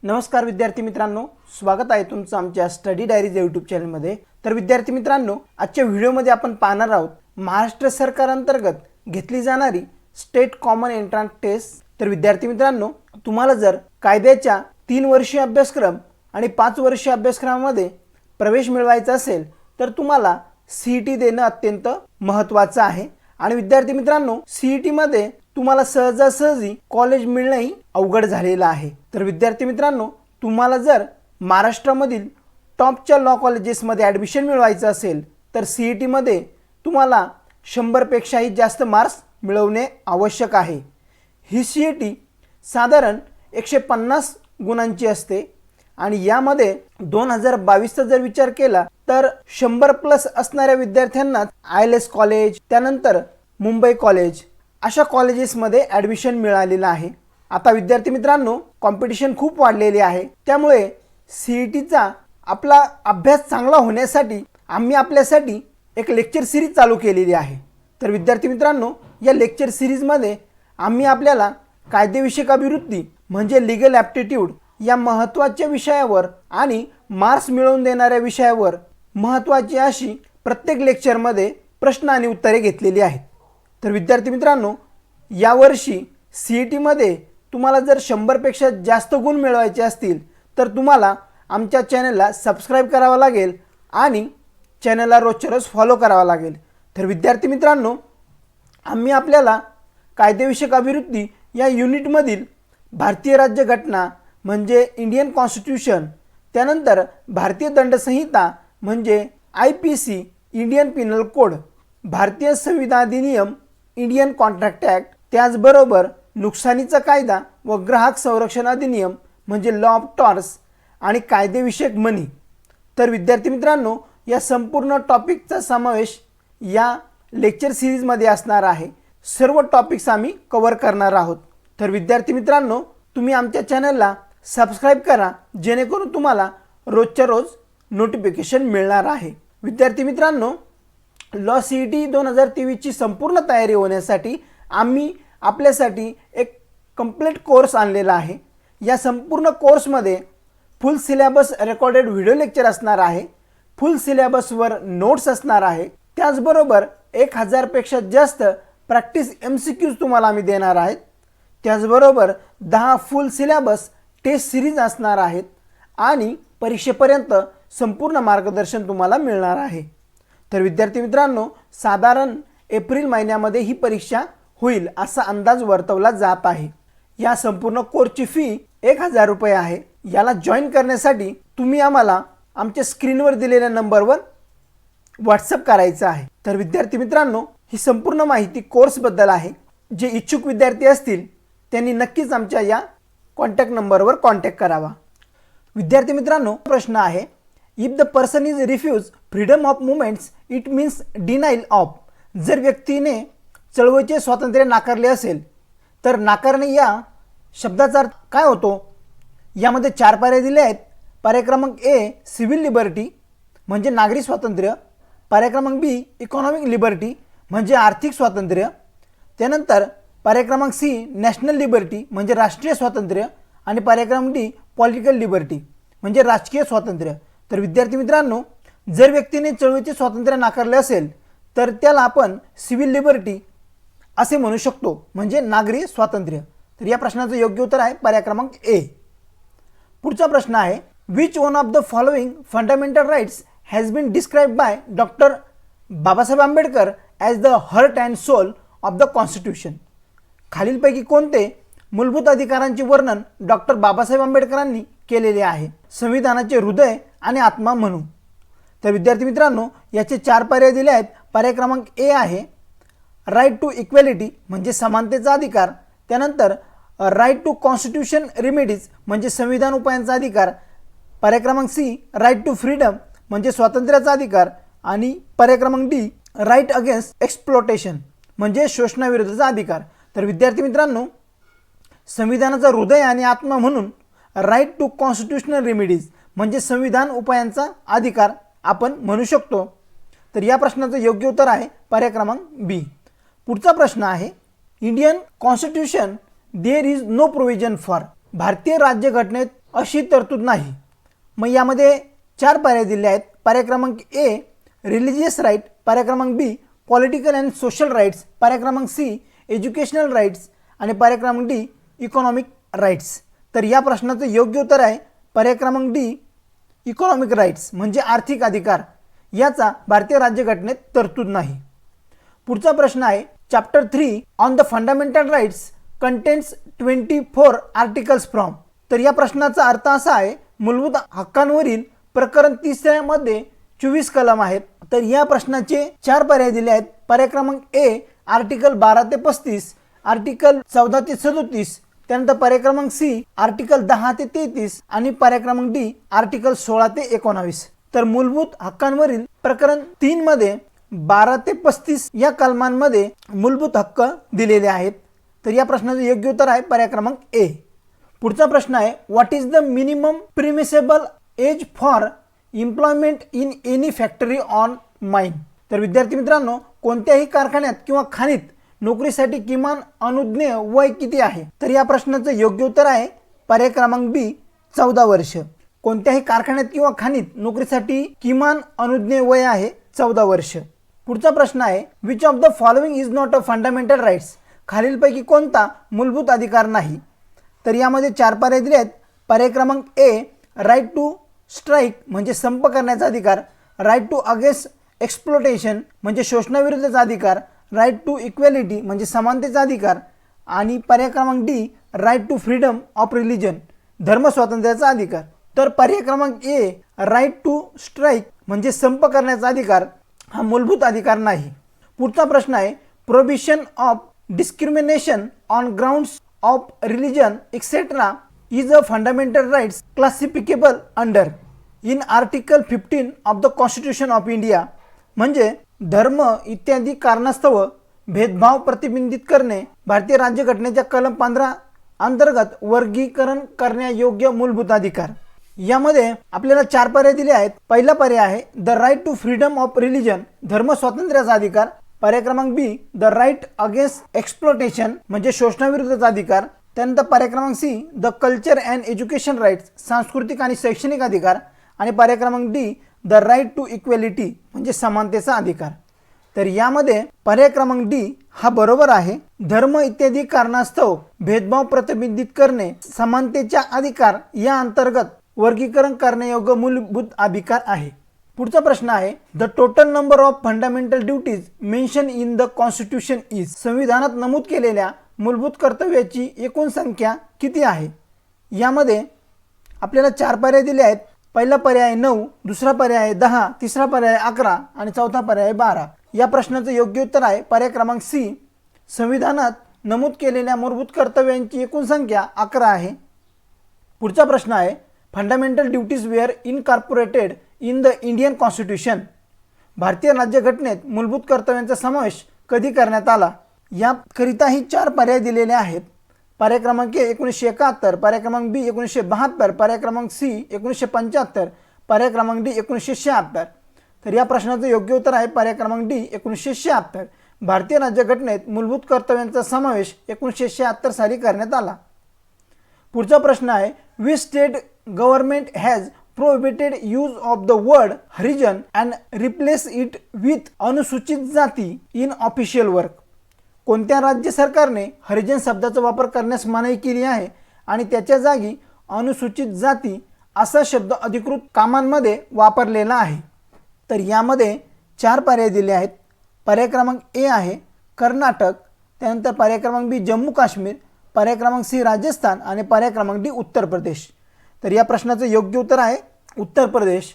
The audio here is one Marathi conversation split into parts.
नमस्कार विद्यार्थी मित्रांनो, स्वागत आहे तुमचं आमच्या स्टडी डायरीज यूट्यूब चॅनलमध्ये। तर विद्यार्थी मित्रांनो, आजच्या व्हिडिओमध्ये आपण पाहणार आहोत महाराष्ट्र सरकार अंतर्गत घेतली जाणारी स्टेट कॉमन एंट्रन्स टेस्ट। तर विद्यार्थी मित्रांनो, तुम्हाला जर कायद्याच्या 3 वर्षीय अभ्यासक्रम आणि 5 वर्षीय अभ्यासक्रमामध्ये प्रवेश मिळवायचा असेल तर तुम्हाला सीईटी देणं अत्यंत महत्त्वाचं आहे। आणि विद्यार्थी मित्रांनो, सीईटी मध्ये तुम्हाला सहजासहजी कॉलेज मिळणंही अवघड झालेलं आहे। तर विद्यार्थी मित्रांनो, तुम्हाला जर महाराष्ट्रामधील टॉपच्या लॉ कॉलेजेसमध्ये ॲडमिशन मिळवायचं असेल तर सीईटी मध्ये तुम्हाला 100 पेक्षाही जास्त मार्क्स मिळवणे आवश्यक आहे। ही सीईटी साधारण 150 गुणांची असते आणि यामध्ये 2022चा जर विचार केला तर 100+ असणाऱ्या विद्यार्थ्यांना ILS कॉलेज, त्यानंतर मुंबई कॉलेज अशा कॉलेजेसमध्ये ॲडमिशन मिळालेलं आहे। आता विद्यार्थी मित्रांनो, कॉम्पिटिशन खूप वाढलेली आहे, त्यामुळे सीईटीचा आपला अभ्यास चांगला होण्यासाठी आम्ही आपल्यासाठी एक लेक्चर सिरीज चालू केलेली आहे। तर विद्यार्थी मित्रांनो, या लेक्चर सिरीजमध्ये आम्ही आपल्याला कायदेविषयक अभिवृत्ती म्हणजे लीगल ॲप्टिट्यूड या महत्त्वाच्या विषयावर आणि मार्क्स मिळवून देणाऱ्या विषयावर महत्त्वाची अशी प्रत्येक लेक्चरमध्ये प्रश्न आणि उत्तरे घेतलेली आहेत। तर विद्यार्थी मित्रांनो, यावर्षी सीईटी मध्ये तुम्हाला जर 100 पेक्षा जास्त गुण मिळवायचे असतील तर तुम्हाला आमच्या चॅनलला सबस्क्राइब करावं लागेल आणि चॅनलला रोजच्या रोज फॉलो करावा लागेल। तर विद्यार्थी मित्रांनो, आम्ही आपल्याला कायदेविषयक अभिवृत्ती या युनिटमधील भारतीय राज्यघटना म्हणजे इंडियन कॉन्स्टिट्यूशन, त्यानंतर भारतीय दंडसंहिता म्हणजे IPC इंडियन पिनल कोड, भारतीय संविधान अधिनियम इंडियन कॉन्ट्रॅक्ट ॲक्ट, त्याचबरोबर नुकसानीचा कायदा व ग्राहक संरक्षण अधिनियम म्हणजे लॉ ऑफ टॉर्ट्स आणि कायदेविषयक मनी। तर विद्यार्थी मित्रांनो, या संपूर्ण टॉपिकचा समावेश या लेक्चर सिरीजमध्ये असणार आहे। सर्व टॉपिक्स आम्ही कव्हर करणार आहोत। तर विद्यार्थी मित्रांनो, तुम्ही आमच्या चॅनलला सबस्क्राइब करा जेणेकरून तुम्हाला रोजच्या रोज नोटिफिकेशन मिळणार आहे। विद्यार्थी मित्रांनो, लॉ सीईटी 2023ची संपूर्ण तयारी होण्यासाठी आम्ही आपल्यासाठी एक कंप्लीट कोर्स आणलेला आहे। या संपूर्ण कोर्समध्ये फुल सिलेबस रेकॉर्डेड व्हिडिओ लेक्चर असणार आहे, फुल सिलेबसवर नोट्स असणार आहे, त्याचबरोबर 1000 पेक्षा जास्त प्रॅक्टिस MCQs तुम्हाला आम्ही देणार आहेत, त्याचबरोबर 10 फुल सिलेबस टेस्ट सिरीज असणार आहेत आणि परीक्षेपर्यंत संपूर्ण मार्गदर्शन तुम्हाला मिळणार आहे। तर विद्यार्थी मित्रांनो, साधारण एप्रिल महिन्यामध्ये ही परीक्षा होईल असा अंदाज वर्तवला जात आहे। या संपूर्ण कोर्सची फी 1000 रुपये आहे। याला जॉईन करण्यासाठी तुम्ही आम्हाला आमच्या स्क्रीनवर दिलेल्या नंबरवर व्हॉट्सअप करायचं आहे। तर विद्यार्थी मित्रांनो, ही संपूर्ण माहिती कोर्सबद्दल आहे। जे इच्छुक विद्यार्थी असतील त्यांनी नक्कीच आमच्या या कॉन्टॅक्ट नंबरवर कॉन्टॅक्ट करावा। विद्यार्थी मित्रांनो, प्रश्न आहे, if the person is refuse freedom of movements it means denial of. जर व्यक्तीने चळवळीचे स्वातंत्र्य नाकारले असेल तर नाकारणे या शब्दाचा अर्थ काय होतो? यामध्ये 4 पर्याय दिले आहेत। पर्याय क्रमांक A सिव्हिल लिबर्टी म्हणजे नागरी स्वातंत्र्य, पर्याय क्रमांक B इकॉनॉमिक लिबर्टी म्हणजे आर्थिक स्वातंत्र्य, त्यानंतर पर्याय क्रमांक C नॅशनल लिबर्टी म्हणजे राष्ट्रीय स्वातंत्र्य आणि पर्याय क्रमांक D पॉलिटिकल लिबर्टी म्हणजे राजकीय स्वातंत्र्य। तर विद्यार्थी मित्रांनो, जर व्यक्तीने चळवळीचे स्वातंत्र्य नाकारले असेल तर त्याला आपण सिव्हिल लिबर्टी असे म्हणू शकतो म्हणजे नागरी स्वातंत्र्य। तर या प्रश्नाचं योग्य उत्तर आहे पर्याय क्रमांक A। पुढचा प्रश्न आहे, which one of the following fundamental rights has been described by doctor Babasaheb Ambedkar as the heart and soul of the constitution. खालीलपैकी कोणते मूलभूत अधिकारांचे वर्णन डॉक्टर बाबासाहेब आंबेडकरांनी केलेले आहे संविधानाचे हृदय आणि आत्मा म्हणून? तर विद्यार्थी मित्रांनो, याचे 4 पर्याय दिले आहेत। पर्याय क्रमांक A आहे राईट टू इक्वॅलिटी म्हणजे समानतेचा अधिकार, त्यानंतर राईट टू कॉन्स्टिट्यूशन रेमेडीज म्हणजे संविधान उपायांचा अधिकार, पर्याय क्रमांक C राईट टू फ्रीडम म्हणजे स्वातंत्र्याचा अधिकार आणि पर्याय क्रमांक D राईट अगेन्स्ट एक्सप्लोटेशन म्हणजे शोषणाविरुद्धचा अधिकार। तर विद्यार्थी मित्रांनो, संविधानाचा हृदय आणि आत्मा म्हणून राईट टू कॉन्स्टिट्यूशनल रेमेडीज म्हणजे संविधान उपायांचा अधिकार आपण म्हणू शकतो। तर या प्रश्नाचं योग्य उत्तर आहे पर्याय क्रमांक B। पुढचा प्रश्न आहे, Indian constitution there is no provision for. भारतीय राज्यघटनेत अशी तरतूद नाही. मग यामध्ये 4 पर्याय दिले आहेत. पर्याय क्रमांक ए रिलिजियस राईट, पर्याय क्रमांक बी पॉलिटिकल अँड सोशल राईट्स, पर्याय क्रमांक सी एज्युकेशनल राईट्स आणि पर्याय क्रमांक डी इकॉनॉमिक राईट्स. तर या प्रश्नाचं योग्य उत्तर आहे पर्याय क्रमांक डी इकॉनॉमिक राईट्स म्हणजे आर्थिक अधिकार. याचा भारतीय राज्यघटनेत तरतूद नाही. पुढचा प्रश्न आहे chapter 3 on the fundamental rights contains 24 articles from. तर या प्रश्नाचा अर्थ असा आहे मूलभूत हक्कांवरील प्रकरण 30 मध्ये 24 कलम आहेत. तर या प्रश्नाचे 4 पर्याय दिले आहेत. पर्याय क्रमांक ए आर्टिकल 12 ते 35, आर्टिकल 14 ते 37, त्यानंतर पर्याय क्रमांक सी आर्टिकल 10 ते 33 आणि पर्याय क्रमांक डी आर्टिकल 16 ते 19. तर मूलभूत हक्कांवरील प्रकरण 3 मध्ये 12 ते 35 या कलमांमध्ये मूलभूत हक्क दिलेले आहेत. तर या प्रश्नाचे योग्य उत्तर आहे पर्याय क्रमांक ए. पुढचा प्रश्न आहे what is the minimum permissible age for employment in any factory on mine. तर विद्यार्थी मित्रांनो, कोणत्याही कारखान्यात किंवा खाणीत नोकरीसाठी किमान अनुज्ञेय वय किती आहे? तर या प्रश्नाचं योग्य उत्तर आहे पर्याय क्रमांक बी 14 वर्ष. कोणत्याही कारखान्यात किंवा खाणीत नोकरीसाठी किमान अनुज्ञेय वय आहे 14 वर्ष. पुढचा प्रश्न आहे which of the following is not a fundamental rights. खालीलपैकी कोणता मूलभूत अधिकार नाही? तर यामध्ये 4 पर्याय दिले आहेत. पर्याय क्रमांक ए राईट टू स्ट्राईक म्हणजे संप करण्याचा अधिकार, राईट टू अगेन्स्ट एक्सप्लोटेशन म्हणजे शोषणाविरुद्धचा अधिकार, राईट टू इक्वॅलिटी म्हणजे समानतेचा अधिकार आणि पर्याय क्रमांक D right to freedom of religion धर्म स्वातंत्र्याचा अधिकार. तर पर्याय क्रमांक ए राईट टू स्ट्राईक म्हणजे संप करण्याचा अधिकार हा मूलभूत अधिकार नाही. पुढचा प्रश्न आहे prohibition of discrimination on grounds of religion etcetera is a fundamental rights classifiable under in article 15 of the constitution of India. म्हणजे धर्म इत्यादी कारणास्तव भेदभाव प्रतिबंधित करणे भारतीय राज्यघटनेच्या कलम 15 अंतर्गत वर्गीकरण करण्यायोग्य मूलभूत अधिकार. यामध्ये आपल्याला 4 पर्याय दिले आहेत. पहिला पर्याय आहे the right to freedom of religion धर्म स्वातंत्र्याचा अधिकार, पर्याय क्रमांक B the right against exploitation म्हणजे शोषणाविरुद्धचा अधिकार, त्यानंतर पर्याय क्रमांक C the culture and education rights सांस्कृतिक आणि शैक्षणिक अधिकार आणि पर्याय क्रमांक D the right to equality म्हणजे समानतेचा अधिकार. तर यामध्ये पर्याय क्रमांक डी हा बरोबर आहे. धर्म इत्यादी कारणास्तव भेदभाव प्रतिबंधित करणे समानतेच्या अधिकार या अंतर्गत वर्गीकरण करण्यायोग्य मूलभूत अधिकार आहे. पुढचा प्रश्न आहे the total number of fundamental duties mention in the constitution is. संविधानात नमूद केलेल्या मूलभूत कर्तव्याची एकूण संख्या किती आहे? यामध्ये आपल्याला 4 पर्याय दिले आहेत. पहिला पर्याय 9, दुसरा पर्याय 10, तिसरा पर्याय 11 आणि चौथा पर्याय 12. या प्रश्नाचं योग्य उत्तर आहे पर्याय क्रमांक सी. संविधानात नमूद केलेल्या मूलभूत कर्तव्यांची एकूण संख्या 11 आहे. पुढचा प्रश्न आहे fundamental duties were incorporated in the Indian constitution. भारतीय राज्यघटनेत मूलभूत कर्तव्यांचा समावेश कधी करण्यात आला? याकरिताही 4 पर्याय दिलेले आहेत. पर्याय क्रमांक ए 1971, पर्याय क्रमांक बी 1972, पर्याय क्रमांक सी 1975, पर्याय क्रमांक डी 1976. तर या प्रश्नाचं योग्य उत्तर आहे पर्याय क्रमांक डी 1976. भारतीय राज्यघटनेत मूलभूत कर्तव्यांचा समावेश 1976 साली करण्यात आला. पुढचा प्रश्न आहे which state government has prohibited use of the word Harijan and replace it with अनुसूचित जाती इन ऑफिशियल वर्क. कोणत्या राज्य सरकारने हरिजन शब्दाचा वापर करण्यास मनाई केली आहे आणि त्याच्या जागी अनुसूचित जाती असा शब्द अधिकृत कामांमध्ये वापरलेला आहे? तर यामध्ये 4 पर्याय दिले आहेत. पर्याय क्रमांक ए आहे कर्नाटक, त्यानंतर पर्याय क्रमांक बी जम्मू काश्मीर, पर्याय क्रमांक सी राजस्थान आणि पर्याय क्रमांक डी उत्तर प्रदेश. तर या प्रश्नाचं योग्य उत्तर आहे उत्तर प्रदेश.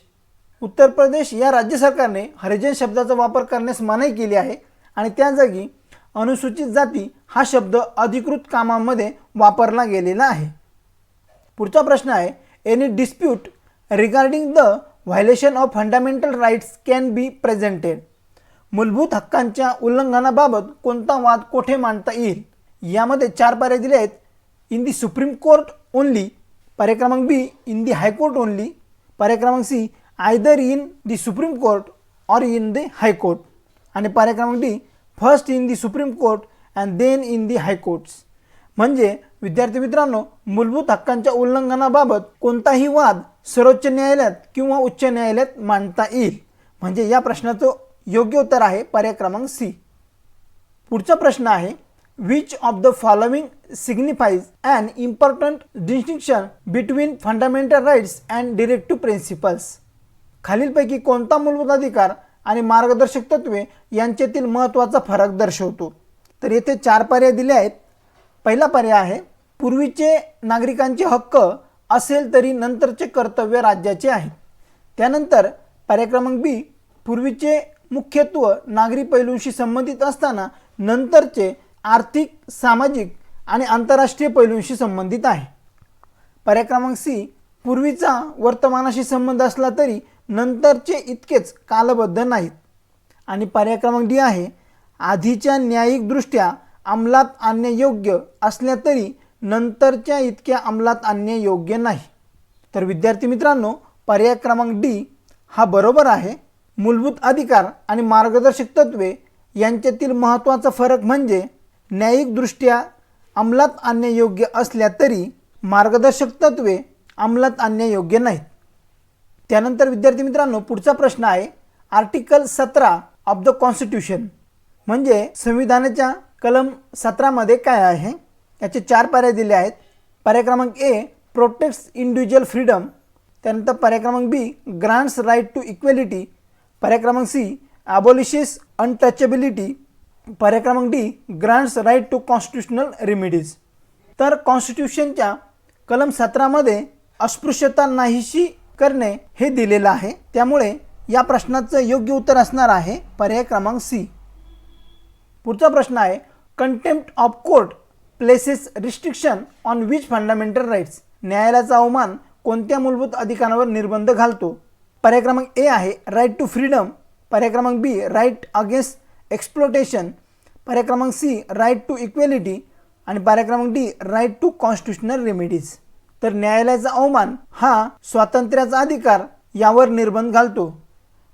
उत्तर प्रदेश या राज्य सरकारने हरिजन शब्दाचा वापर करण्यास मनाई केली आहे आणि त्या जागी अनुसूचित जाती हा शब्द अधिकृत कामांमध्ये वापरला गेलेला आहे. पुढचा प्रश्न आहे any dispute regarding the violation of fundamental rights can be presented. मूलभूत हक्कांच्या उल्लंघनाबाबत कोणता वाद कोठे मांडता येईल? यामध्ये 4 पर्याय दिले आहेत. In the supreme court only, पर्याय क्रमांक B in the high court only, पर्याय क्रमांक C either in the supreme court और इन दी हायकोर्ट आणि पर्याय क्रमांक D first in the supreme court and then in the high courts. म्हणजे विद्यार्थी मित्रांनो, मूलभूत हक्कांच्या उल्लंघनाबाबत कोणताही वाद सर्वोच्च न्यायालयात किंवा उच्च न्यायालयात मांडता येईल. म्हणजे या प्रश्नाचं योग्य उत्तर आहे पर्याय क्रमांक सी. पुढचा प्रश्न आहे, which of the following signifies an important distinction between fundamental rights and directive principles. खालीलपैकी कोणता मूलभूत अधिकार आणि मार्गदर्शक तत्वे यांच्यातील महत्त्वाचा फरक दर्शवतो. तर येथे 4 पर्याय दिले आहेत. पहिला पर्याय आहे, पूर्वीचे नागरिकांचे हक्क असेल तरी नंतरचे कर्तव्य राज्याचे आहेत. त्यानंतर पर्याय क्रमांक बी, पूर्वीचे मुख्यत्व नागरी पैलूंशी संबंधित असताना नंतरचे आर्थिक, सामाजिक आणि आंतरराष्ट्रीय पैलूंशी संबंधित आहे. पर्याय क्रमांक सी, पूर्वीचा वर्तमानाशी संबंध असला तरी नंतरचे इतकेच कालबद्ध नाहीत. आणि पर्याय क्रमांक डी आहे, आधीच्या न्यायिकदृष्ट्या अंमलात आणणे योग्य असल्या तरी नंतरच्या इतक्या अंमलात आणणे योग्य नाही. तर विद्यार्थी मित्रांनो, पर्याय क्रमांक डी हा बरोबर आहे. मूलभूत अधिकार आणि मार्गदर्शक तत्वे यांच्यातील महत्त्वाचा फरक म्हणजे न्यायिकदृष्ट्या अंमलात आणणे योग्य असल्या तरी मार्गदर्शक तत्वे अंमलात आणणे योग्य नाहीत. त्यानंतर विद्यार्थी मित्रांनो, पुढचा प्रश्न आहे, आर्टिकल 17 ऑफ द कॉन्स्टिट्यूशन म्हणजे संविधानाच्या कलम 17 मध्ये काय आहे. याचे 4 पर्याय दिले आहेत. पर्याय क्रमांक ए, प्रोटेक्ट्स इंडिव्हिज्युअल फ्रीडम. त्यानंतर पर्याय क्रमांक B, grants right to equality. पर्याय क्रमांक सी, अबॉलिशेस अनटचेबिलिटी. पर्याय क्रमांक D, grants right to constitutional remedies. तर कॉन्स्टिट्यूशनच्या कलम 17 मध्ये अस्पृश्यता नाहीशी करणे हे दिलेलं आहे. त्यामुळे या प्रश्नाचं योग्य उत्तर असणार आहे पर्याय क्रमांक सी. पुढचा प्रश्न आहे, contempt of court places restriction on which fundamental rights. न्यायालयाचा अवमान कोणत्या मूलभूत अधिकारांवर निर्बंध घालतो. पर्याय क्रमांक ए आहे, राईट टू फ्रीडम. पर्याय क्रमांक बी, राईट अगेन्स्ट एक्सप्लोटेशन. पर्याय क्रमांक सी, राईट टू इक्वेलिटी. आणि पर्याय क्रमांक D, right to constitutional remedies. तर न्यायालयाचा अवमान हा स्वातंत्र्याचा अधिकार यावर निर्बंध घालतो.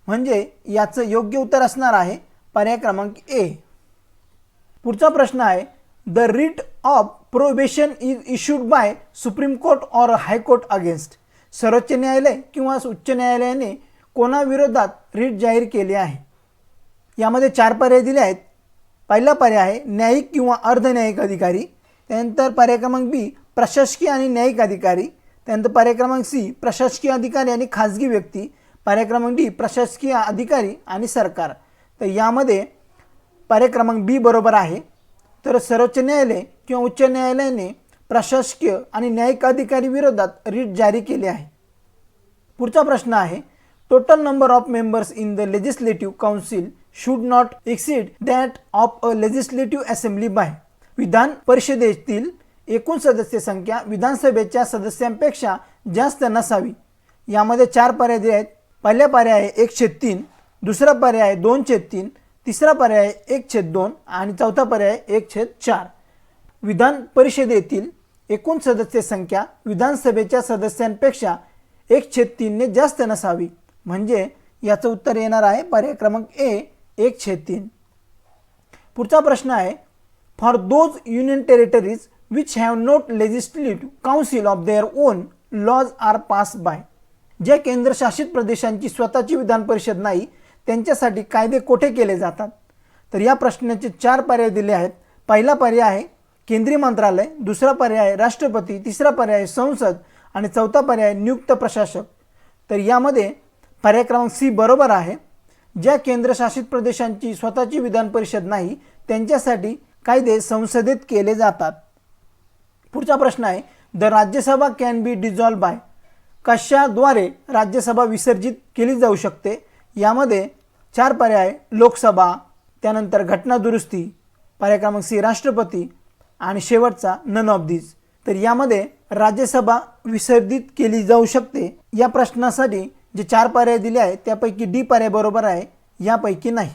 म्हणजे याचं योग्य उत्तर असणार आहे पर्याय क्रमांक ए. पुढचा प्रश्न आहे, the writ of prohibition is issued by supreme court or high court against. सर्वोच्च न्यायालय किंवा उच्च न्यायालयाने कोणाविरोधात रिट जाहीर केले आहे. यामध्ये 4 पर्याय दिले आहेत. पहिला पर्याय आहे, न्यायिक किंवा अर्धन्यायिक अधिकारी. त्यानंतर पर्याय क्रमांक बी, प्रशासकीय आणि न्यायिक अधिकारी. त्यानंतर पर्याय क्रमांक सी, प्रशासकीय अधिकारी आणि खाजगी व्यक्ती. पर्याय क्रमांक डी, प्रशासकीय अधिकारी आणि सरकार. तर यामध्ये पर्याय क्रमांक बी बरोबर आहे. तर सर्वोच्च न्यायालय किंवा उच्च न्यायालयाने प्रशासकीय आणि न्यायिक अधिकारी विरोधात रिट जारी केले आहे. पुढचा प्रश्न आहे, total number of members in the legislative council should not exceed that of a legislative assembly by. विधान परिषदेतील एकूण सदस्य संख्या विधानसभेच्या सदस्यांपेक्षा जास्त नसावी. यामध्ये 4 पर्याय दिले आहेत. पहिला पर्याय आहे 1/3, दुसरा पर्याय आहे 2/3, तिसरा पर्याय आहे 1/2 आणि चौथा पर्याय आहे 1/4. विधान परिषदेतील एकूण सदस्य संख्या विधानसभेच्या सदस्यांपेक्षा 1/3 ने जास्त नसावी. म्हणजे याचं उत्तर येणार आहे पर्याय क्रमांक ए, 1/3. पुढचा प्रश्न आहे, for those union territories which have not legislative council of their own laws are pass by. ज्या केंद्रशासित प्रदेशांची स्वतःची विधान परिषद नाही त्यांच्यासाठी कायदे कोठे केले जातात. तर या प्रश्नाचे 4 पर्याय दिले आहेत. पहिला पर्याय आहे केंद्रीय मंत्रालय, दुसरा पर्याय आहे राष्ट्रपती, तिसरा पर्याय आहे संसद आणि चौथा पर्याय नियुक्त प्रशासक. तर यामध्ये पर्याय क्रमांक सी बरोबर आहे. ज्या केंद्रशासित प्रदेशांची स्वतःची विधान परिषद नाही त्यांच्यासाठी कायदे संसदेत केले जातात. पुढचा प्रश्न आहे, the Rajya Sabha can be dissolve by. कशाद्वारे राज्यसभा विसर्जित केली जाऊ शकते. यामध्ये 4 पर्याय, लोकसभा, त्यानंतर घटना दुरुस्ती, पर्याय क्रमांक सी राष्ट्रपती आणि शेवटचा नन ऑफ दीज. तर यामध्ये राज्यसभा विसर्जित केली जाऊ शकते. या प्रश्नासाठी जे 4 पर्याय दिले आहेत त्यापैकी डी पर्याय बरोबर आहे, यापैकी नाही.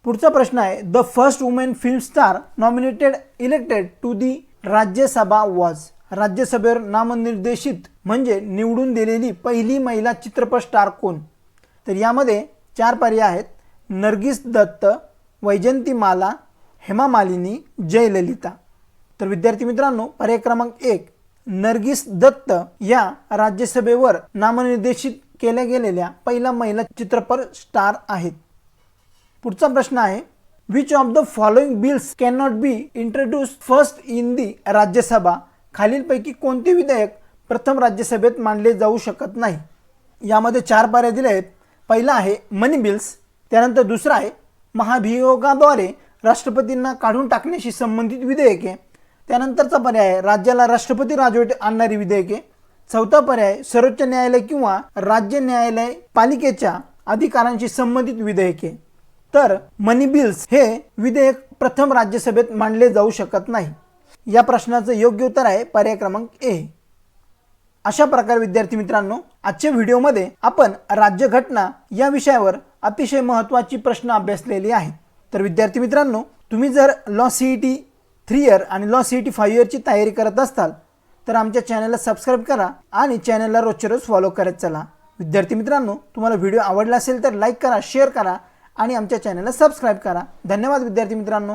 पुढचा प्रश्न आहे, the first women film star nominated elected to the Rajya Sabha was. राज्यसभेवर नामनिर्देशित म्हणजे निवडून दिलेली पहिली महिला चित्रपट स्टार कोण. तर यामध्ये 4 पर्याय आहेत, नर्गिस दत्त, वैजंती माला, हेमा मालिनी, जयललिता. तर विद्यार्थी मित्रांनो, पर्याय क्रमांक 1 नर्गिस दत्त या राज्यसभेवर नामनिर्देशित केल्या गेलेल्या पहिला महिला चित्रपट स्टार आहेत. पुढचा प्रश्न आहे, which of the following bills can not be introduced first in the Rajya Sabha. खालीलपैकी कोणते विधेयक प्रथम राज्यसभेत मांडले जाऊ शकत नाही. यामध्ये 4 पर्याय दिले आहेत. पहिला आहे मनी बिल्स, त्यानंतर दुसरा आहे महाभियोगाद्वारे राष्ट्रपतींना काढून टाकण्याशी संबंधित विधेयके, त्यानंतरचा पर्याय आहे राज्याला राष्ट्रपती राजवट आणणारी विधेयके, चौथा पर्याय सर्वोच्च न्यायालय किंवा राज्य न्यायालय पालिकेच्या अधिकारांशी संबंधित विधेयके. तर मनी बिल्स हे विधेयक प्रथम राज्यसभेत मांडले जाऊ शकत नाही. या प्रश्नाचं योग्य उत्तर आहे पर्याय क्रमांक ए. अशा प्रकारे विद्यार्थी मित्रांनो, आजच्या व्हिडिओमध्ये आपण राज्यघटना या विषयावर अतिशय महत्त्वाची प्रश्न अभ्यासलेली आहेत. तर विद्यार्थी मित्रांनो, तुम्ही जर लॉ CET 3 इयर आणि लॉ CET 5 इयरची तयारी करत असताल तर आमच्या चॅनलला सबस्क्राईब करा आणि चॅनलला रोजच्या रोज फॉलो करत चला. विद्यार्थी मित्रांनो, तुम्हाला व्हिडिओ आवडला असेल तर लाईक करा, शेअर करा आणि आमच्या चॅनलला सबस्क्राईब करा. धन्यवाद विद्यार्थी मित्रांनो.